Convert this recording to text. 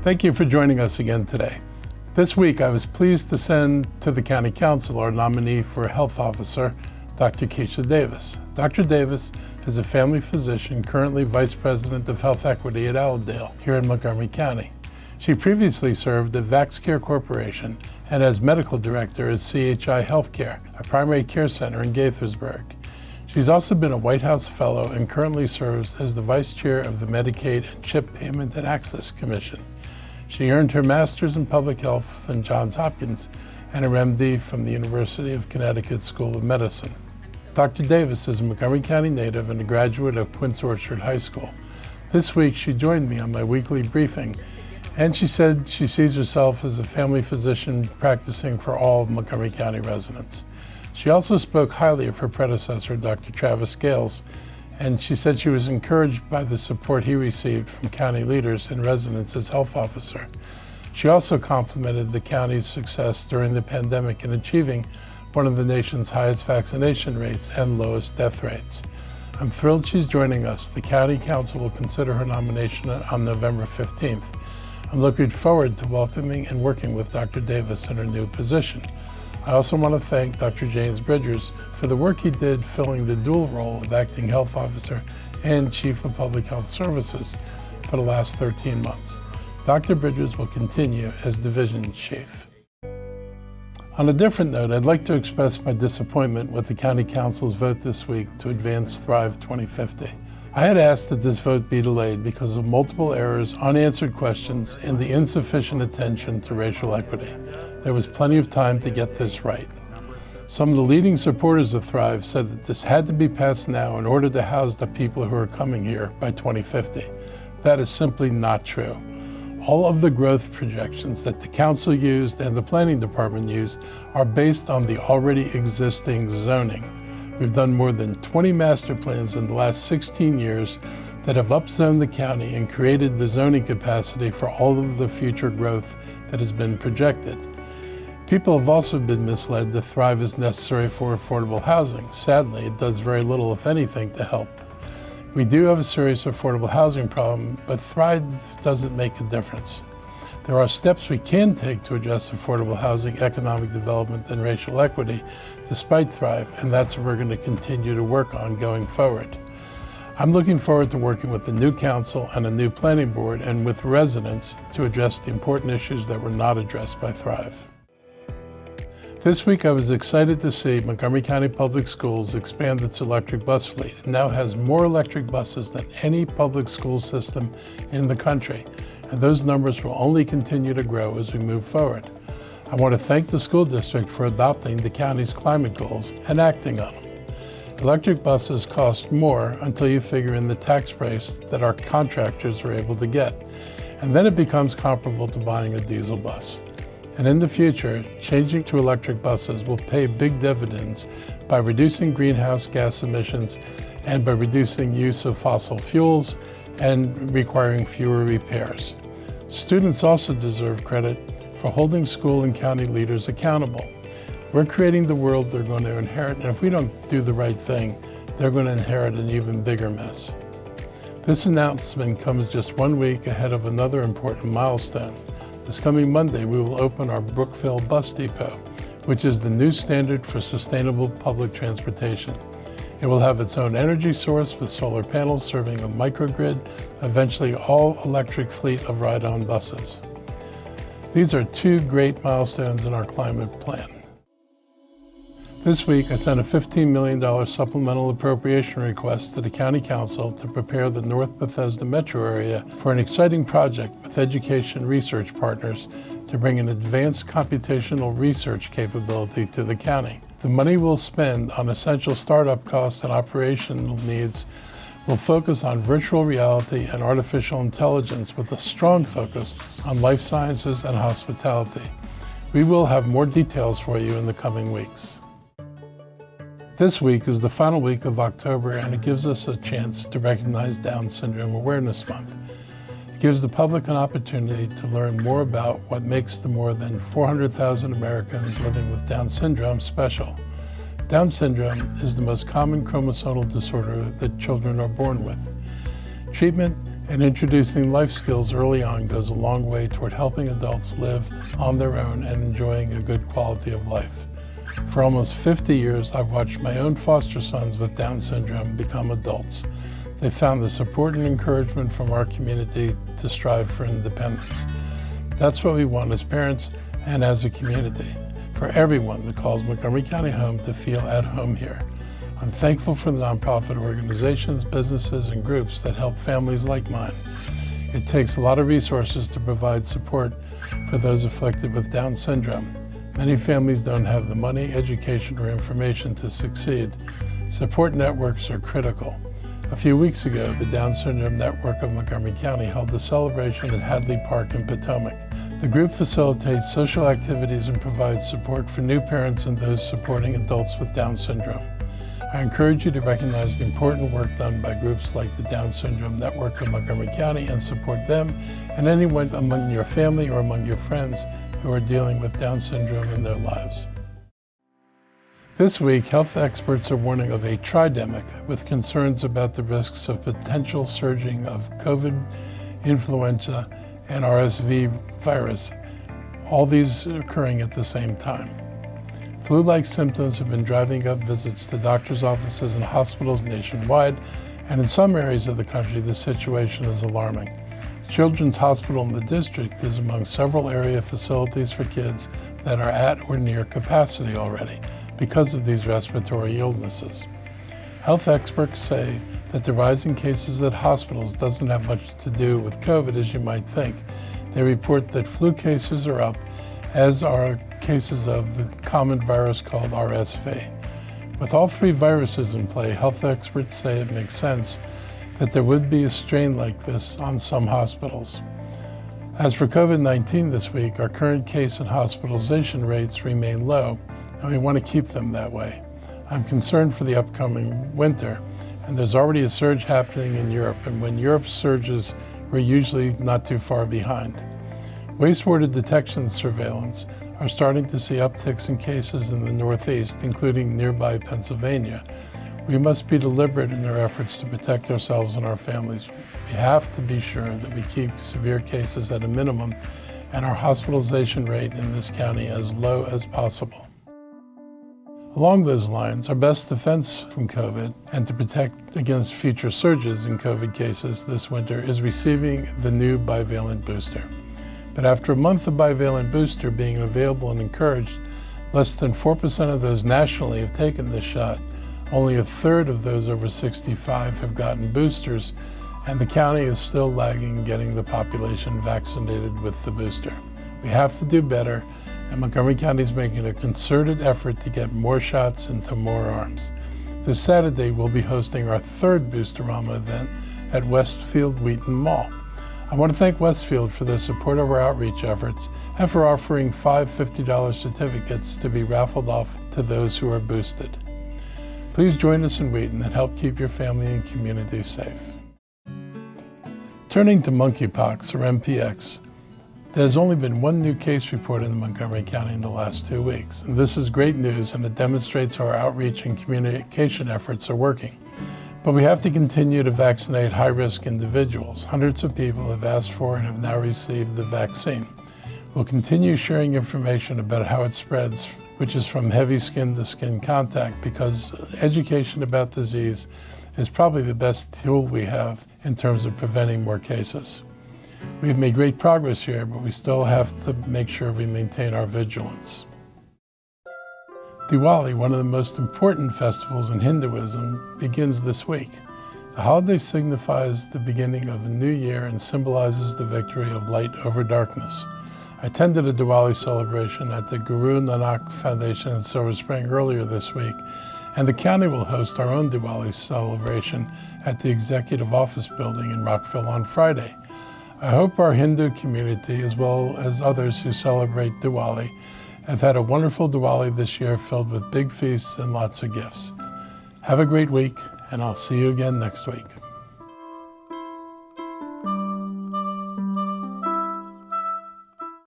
Thank you for joining us again today. This week, I was pleased to send to the County Council our nominee for Health Officer, Dr. Keisha Davis. Dr. Davis is a family physician, currently Vice President of Health Equity at Allendale here in Montgomery County. She previously served at VaxCare Corporation and as Medical Director at CHI Healthcare, a primary care center in Gaithersburg. She's also been a White House Fellow and currently serves as the Vice Chair of the Medicaid and CHIP Payment and Access Commission. She earned her Master's in Public Health from Johns Hopkins and her MD from the University of Connecticut School of Medicine. Dr. Davis is a Montgomery County native and a graduate of Quince Orchard High School. This week, she joined me on my weekly briefing, and she said she sees herself as a family physician practicing for all of Montgomery County residents. She also spoke highly of her predecessor, Dr. Travis Gales, and she said she was encouraged by the support he received from county leaders and residents as health officer. She also complimented the county's success during the pandemic in achieving one of the nation's highest vaccination rates and lowest death rates. I'm thrilled she's joining us. The County Council will consider her nomination on November 15th. I'm looking forward to welcoming and working with Dr. Davis in her new position. I also want to thank Dr. James Bridgers for the work he did filling the dual role of Acting Health Officer and Chief of Public Health Services for the last 13 months. Dr. Bridgers will continue as Division Chief. On a different note, I'd like to express my disappointment with the County Council's vote this week to advance Thrive 2050. I had asked that this vote be delayed because of multiple errors, unanswered questions, and the insufficient attention to racial equity. There was plenty of time to get this right. Some of the leading supporters of Thrive said that this had to be passed now in order to house the people who are coming here by 2050. That is simply not true. All of the growth projections that the Council used and the Planning Department used are based on the already existing zoning. We've done more than 20 master plans in the last 16 years that have upzoned the county and created the zoning capacity for all of the future growth that has been projected. People have also been misled that Thrive is necessary for affordable housing. Sadly, it does very little, if anything, to help. We do have a serious affordable housing problem, but Thrive doesn't make a difference. There are steps we can take to address affordable housing, economic development, and racial equity despite Thrive, and that's what we're going to continue to work on going forward. I'm looking forward to working with the new council and a new planning board and with residents to address the important issues that were not addressed by Thrive. This week, I was excited to see Montgomery County Public Schools expand its electric bus fleet. It now has more electric buses than any public school system in the country, and those numbers will only continue to grow as we move forward. I want to thank the school district for adopting the county's climate goals and acting on them. Electric buses cost more until you figure in the tax price that our contractors are able to get, and then it becomes comparable to buying a diesel bus. And in the future, changing to electric buses will pay big dividends by reducing greenhouse gas emissions and by reducing use of fossil fuels and requiring fewer repairs. Students also deserve credit for holding school and county leaders accountable. We're creating the world they're going to inherit, and if we don't do the right thing, they're going to inherit an even bigger mess. This announcement comes just 1 week ahead of another important milestone. This coming Monday, we will open our Brookville Bus Depot, which is the new standard for sustainable public transportation. It will have its own energy source with solar panels serving a microgrid, eventually all electric fleet of ride-on buses. These are two great milestones in our climate plan. This week, I sent a $15 million supplemental appropriation request to the County Council to prepare the North Bethesda metro area for an exciting project with education research partners to bring an advanced computational research capability to the county. The money we'll spend on essential startup costs and operational needs will focus on virtual reality and artificial intelligence with a strong focus on life sciences and hospitality. We will have more details for you in the coming weeks. This week is the final week of October, and it gives us a chance to recognize Down Syndrome Awareness Month. It gives the public an opportunity to learn more about what makes the more than 400,000 Americans living with Down syndrome special. Down syndrome is the most common chromosomal disorder that children are born with. Treatment and introducing life skills early on goes a long way toward helping adults live on their own and enjoying a good quality of life. For almost 50 years, I've watched my own foster sons with Down syndrome become adults. They found the support and encouragement from our community to strive for independence. That's what we want as parents and as a community, for everyone that calls Montgomery County home to feel at home here. I'm thankful for the nonprofit organizations, businesses, and groups that help families like mine. It takes a lot of resources to provide support for those afflicted with Down syndrome. Many families don't have the money, education, or information to succeed. Support networks are critical. A few weeks ago, the Down Syndrome Network of Montgomery County held a celebration at Hadley Park in Potomac. The group facilitates social activities and provides support for new parents and those supporting adults with Down syndrome. I encourage you to recognize the important work done by groups like the Down Syndrome Network of Montgomery County and support them and anyone among your family or among your friends who are dealing with Down syndrome in their lives. This week, health experts are warning of a tridemic with concerns about the risks of potential surging of COVID, influenza, and RSV virus, all these occurring at the same time. Flu-like symptoms have been driving up visits to doctors' offices and hospitals nationwide, and in some areas of the country, the situation is alarming. Children's Hospital in the district is among several area facilities for kids that are at or near capacity already because of these respiratory illnesses. Health experts say that the rising cases at hospitals doesn't have much to do with COVID as you might think. They report that flu cases are up, as are cases of the common virus called RSV. With all three viruses in play, health experts say it makes sense that there would be a strain like this on some hospitals. As for COVID-19 this week, our current case and hospitalization rates remain low, and we want to keep them that way. I'm concerned for the upcoming winter, and there's already a surge happening in Europe, and when Europe surges, we're usually not too far behind. Wastewater detection surveillance are starting to see upticks in cases in the Northeast, including nearby Pennsylvania. We must be deliberate in our efforts to protect ourselves and our families. We have to be sure that we keep severe cases at a minimum and our hospitalization rate in this county as low as possible. Along those lines, our best defense from COVID and to protect against future surges in COVID cases this winter is receiving the new Bivalent Booster. But after a month of Bivalent Booster being available and encouraged, less than 4% of those nationally have taken this shot. Only a third of those over 65 have gotten boosters, and the county is still lagging getting the population vaccinated with the booster. We have to do better, and Montgomery County is making a concerted effort to get more shots into more arms. This Saturday, we'll be hosting our third Boosterama event at Westfield Wheaton Mall. I want to thank Westfield for their support of our outreach efforts and for offering 5 $50 certificates to be raffled off to those who are boosted. Please join us in Wheaton and help keep your family and community safe. Turning to monkeypox, or MPX, there's only been one new case reported in Montgomery County in the last 2 weeks. And this is great news, and it demonstrates our outreach and communication efforts are working. But we have to continue to vaccinate high-risk individuals. Hundreds of people have asked for and have now received the vaccine. We'll continue sharing information about how it spreads, which is from heavy skin to skin contact, because education about disease is probably the best tool we have in terms of preventing more cases. We've made great progress here, but we still have to make sure we maintain our vigilance. Diwali, one of the most important festivals in Hinduism, begins this week. The holiday signifies the beginning of a new year and symbolizes the victory of light over darkness. I attended a Diwali celebration at the Guru Nanak Foundation in Silver Spring earlier this week, and the county will host our own Diwali celebration at the Executive Office Building in Rockville on Friday. I hope our Hindu community, as well as others who celebrate Diwali, have had a wonderful Diwali this year filled with big feasts and lots of gifts. Have a great week, and I'll see you again next week.